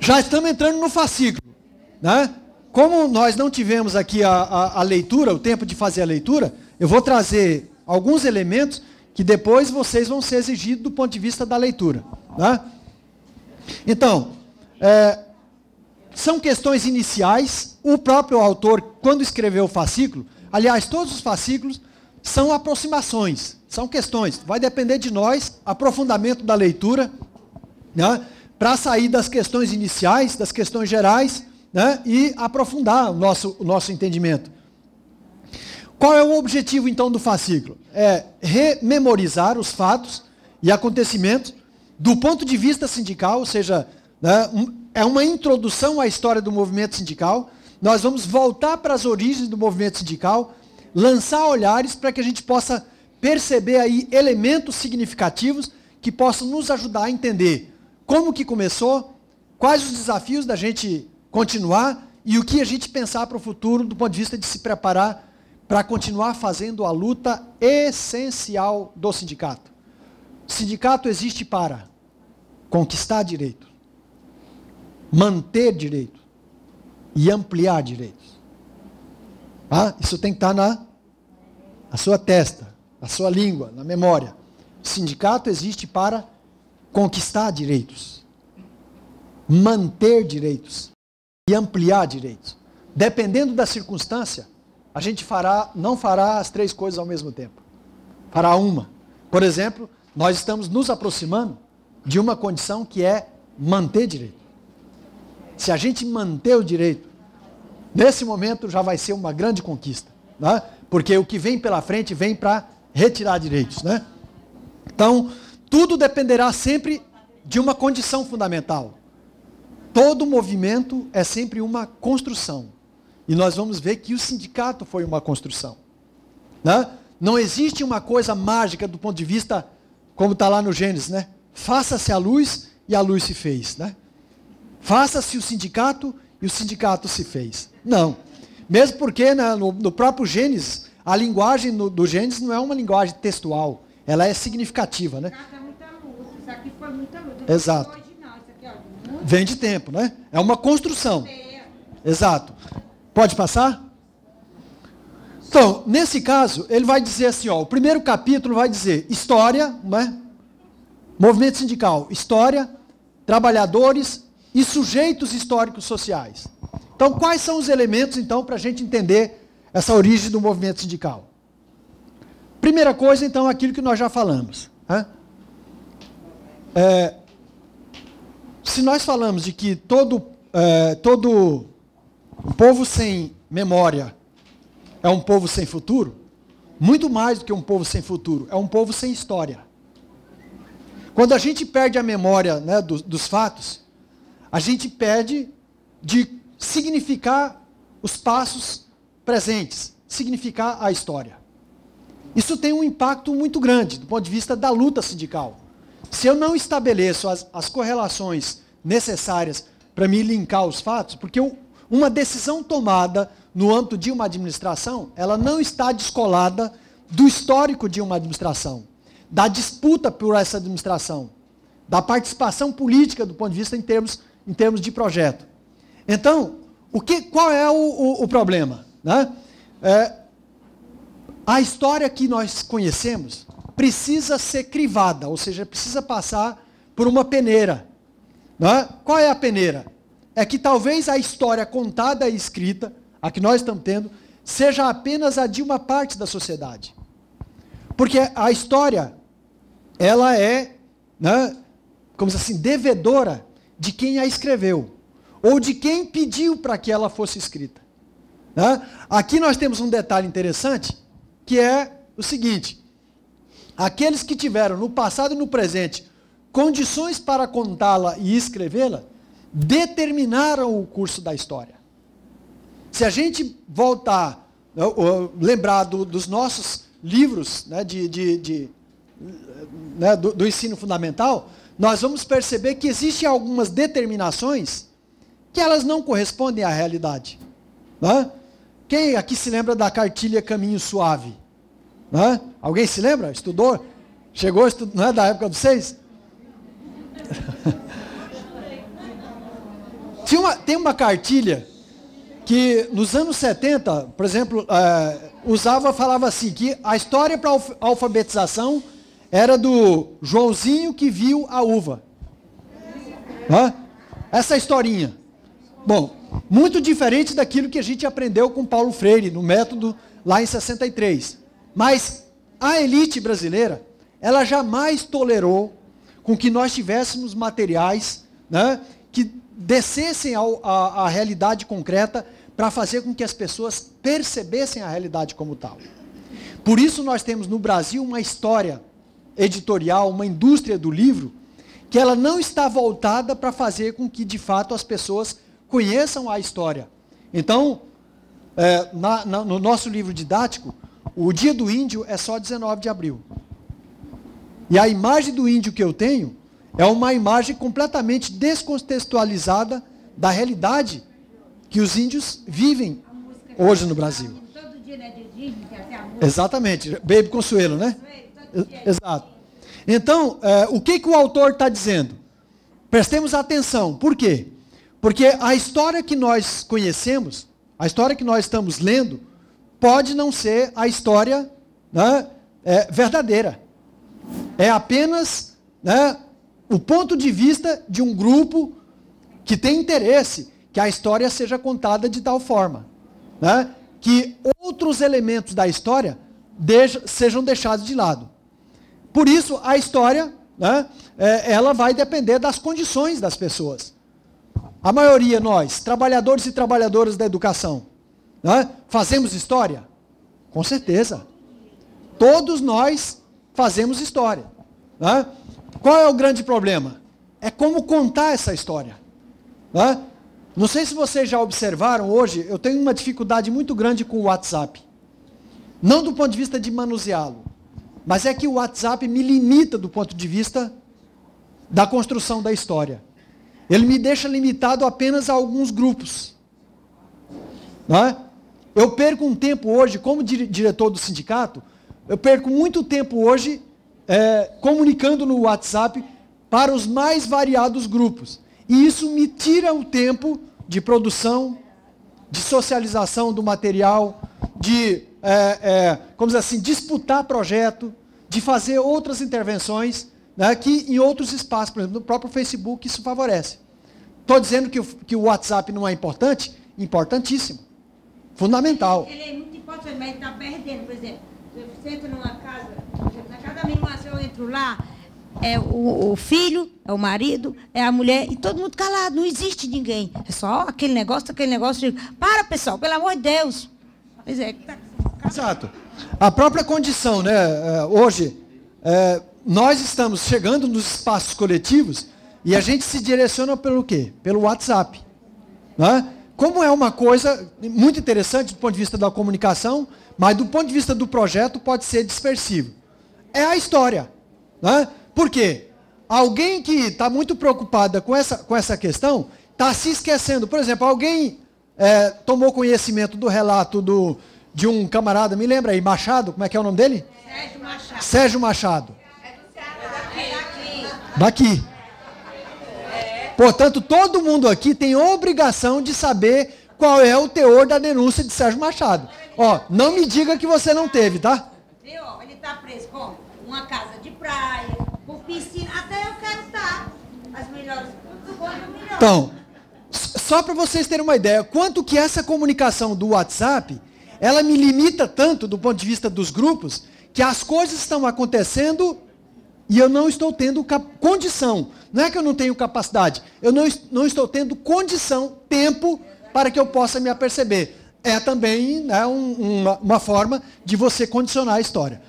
Já estamos entrando no fascículo, né? Como nós não tivemos aqui a leitura, o tempo de fazer a leitura, eu vou trazer alguns elementos que depois vocês vão ser exigidos do ponto de vista da leitura, né? Então, são questões iniciais. O próprio autor, quando escreveu o fascículo, aliás, todos os fascículos são aproximações, são questões. Vai depender de nós, aprofundamento da leitura, né, para sair das questões iniciais, das questões gerais, né, e aprofundar o nosso entendimento. Qual é o objetivo, então, do fascículo? É rememorizar os fatos e acontecimentos do ponto de vista sindical, ou seja, né, é uma introdução à história do movimento sindical. Nós vamos voltar para as origens do movimento sindical, lançar olhares para que a gente possa perceber aí elementos significativos que possam nos ajudar a entender como que começou, quais os desafios da gente continuar e o que a gente pensar para o futuro do ponto de vista de se preparar para continuar fazendo a luta essencial do sindicato. O sindicato existe para conquistar direito, manter direito e ampliar direitos. Tá? Isso tem que estar na sua testa, na sua língua, na memória. O sindicato existe para conquistar direitos, manter direitos e ampliar direitos. Dependendo da circunstância, a gente não fará as três coisas ao mesmo tempo. Fará uma. Por exemplo, nós estamos nos aproximando de uma condição que é manter direito. Se a gente manter o direito, nesse momento já vai ser uma grande conquista, né? Porque o que vem pela frente vem para retirar direitos, né? Então, tudo dependerá sempre de uma condição fundamental. Todo movimento é sempre uma construção. E nós vamos ver que o sindicato foi uma construção, né? Não existe uma coisa mágica do ponto de vista, como está lá no Gênesis, né? Faça-se a luz e a luz se fez, né? Faça-se o sindicato e o sindicato se fez. Não. Mesmo porque, né, no próprio Gênesis, a linguagem do Gênesis não é uma linguagem textual. Ela é significativa, né? Isso aqui foi muita luta. Exato. Hoje não, isso aqui, ó, Vem de tempo, né? É uma construção. Exato. Pode passar? Então, nesse caso, ele vai dizer assim, ó, o primeiro capítulo vai dizer história, né? Movimento sindical, história, trabalhadores e sujeitos históricos sociais. Então, quais são os elementos, então, para a gente entender essa origem do movimento sindical? Primeira coisa, então, aquilo que nós já falamos, né? Se nós falamos de que todo o povo sem memória é um povo sem futuro, muito mais do que um povo sem futuro, é um povo sem história. Quando a gente perde a memória, né, dos fatos, a gente perde de significar os passos presentes, significar a história. Isso tem um impacto muito grande do ponto de vista da luta sindical. Se eu não estabeleço as correlações necessárias para me linkar os fatos, porque uma decisão tomada no âmbito de uma administração, ela não está descolada do histórico de uma administração, da disputa por essa administração, da participação política do ponto de vista em termos de projeto. Então, qual é o problema, né? A história que nós conhecemos precisa ser crivada, ou seja, precisa passar por uma peneira, né? Qual é a peneira? É que talvez a história contada e escrita, a que nós estamos tendo, seja apenas a de uma parte da sociedade. Porque a história, ela é, né, como se assim, devedora de quem a escreveu, ou de quem pediu para que ela fosse escrita, né? Aqui nós temos um detalhe interessante, que é o seguinte: aqueles que tiveram no passado e no presente condições para contá-la e escrevê-la, determinaram o curso da história. Se a gente voltar, lembrar dos nossos livros, né, do ensino fundamental, nós vamos perceber que existem algumas determinações que elas não correspondem à realidade, né? Quem aqui se lembra da cartilha Caminho Suave? Né? Alguém se lembra? Estudou? Chegou a estudar, não é da época de vocês? Tem uma cartilha que nos anos 70, por exemplo, falava assim, que a história para a alfabetização era do Joãozinho que viu a uva. Essa historinha. Bom, muito diferente daquilo que a gente aprendeu com Paulo Freire, no método lá em 63. Mas a elite brasileira, ela jamais tolerou com que nós tivéssemos materiais, né, que descessem à realidade concreta para fazer com que as pessoas percebessem a realidade como tal. Por isso nós temos no Brasil uma história editorial, uma indústria do livro, que ela não está voltada para fazer com que, de fato, as pessoas conheçam a história. Então, no nosso livro didático, o Dia do Índio é só 19 de abril. E a imagem do índio que eu tenho é uma imagem completamente descontextualizada da realidade que os índios vivem hoje no Brasil. Todo dia, né, de índio, tem até a música. Exatamente. Baby Consuelo, né? Exato. Então, o que o autor está dizendo? Prestemos atenção. Por quê? Porque a história que nós conhecemos, a história que nós estamos lendo, pode não ser a história, né, verdadeira. É apenas, né, o ponto de vista de um grupo que tem interesse que a história seja contada de tal forma, né, que outros elementos da história sejam deixados de lado. Por isso, a história, né, ela vai depender das condições das pessoas. A maioria, nós, trabalhadores e trabalhadoras da educação, né, fazemos história? Com certeza. Todos nós fazemos história. Né? Qual é o grande problema? É como contar essa história. Né? Não sei se vocês já observaram hoje, eu tenho uma dificuldade muito grande com o WhatsApp. Não do ponto de vista de manuseá-lo, mas é que o WhatsApp me limita do ponto de vista da construção da história. Ele me deixa limitado apenas a alguns grupos. Né? Eu perco um tempo hoje, como diretor do sindicato, eu perco muito tempo hoje comunicando no WhatsApp para os mais variados grupos. E isso me tira o tempo de produção, de socialização do material, de, como dizer assim, disputar projeto, de fazer outras intervenções, né, que em outros espaços, por exemplo, no próprio Facebook, isso favorece. Estou dizendo que o WhatsApp não é importante? Importantíssimo. Fundamental. Ele é muito importante, mas ele está perdendo. Por exemplo, eu sento numa casa, na casa da minha irmã, se eu entro lá, é o filho, é o marido, é a mulher, e todo mundo calado, não existe ninguém. É só aquele negócio. Para, pessoal, pelo amor de Deus. Pois é. Exato. A própria condição, né? Hoje, nós estamos chegando nos espaços coletivos e a gente se direciona pelo quê? Pelo WhatsApp. Né? Como é uma coisa muito interessante do ponto de vista da comunicação, mas do ponto de vista do projeto pode ser dispersivo. É a história. Né? Por quê? Alguém que está muito preocupada com essa questão está se esquecendo. Por exemplo, alguém tomou conhecimento do relato de um camarada, me lembra aí, Machado, como é que é o nome dele? Sérgio Machado. Sérgio Machado. É do Ceará. Daqui. Portanto, todo mundo aqui tem obrigação de saber qual é o teor da denúncia de Sérgio Machado. Ó, não me diga que você não teve, tá? Viu? Ele está preso com uma casa de praia, com piscina. Até eu quero estar. As melhores. Então, só para vocês terem uma ideia, quanto que essa comunicação do WhatsApp, ela me limita tanto do ponto de vista dos grupos, que as coisas estão acontecendo e eu não estou tendo condição. Não é que eu não tenho capacidade, eu não estou tendo condição, tempo, para que eu possa me aperceber. É também, né, uma forma de você condicionar a história.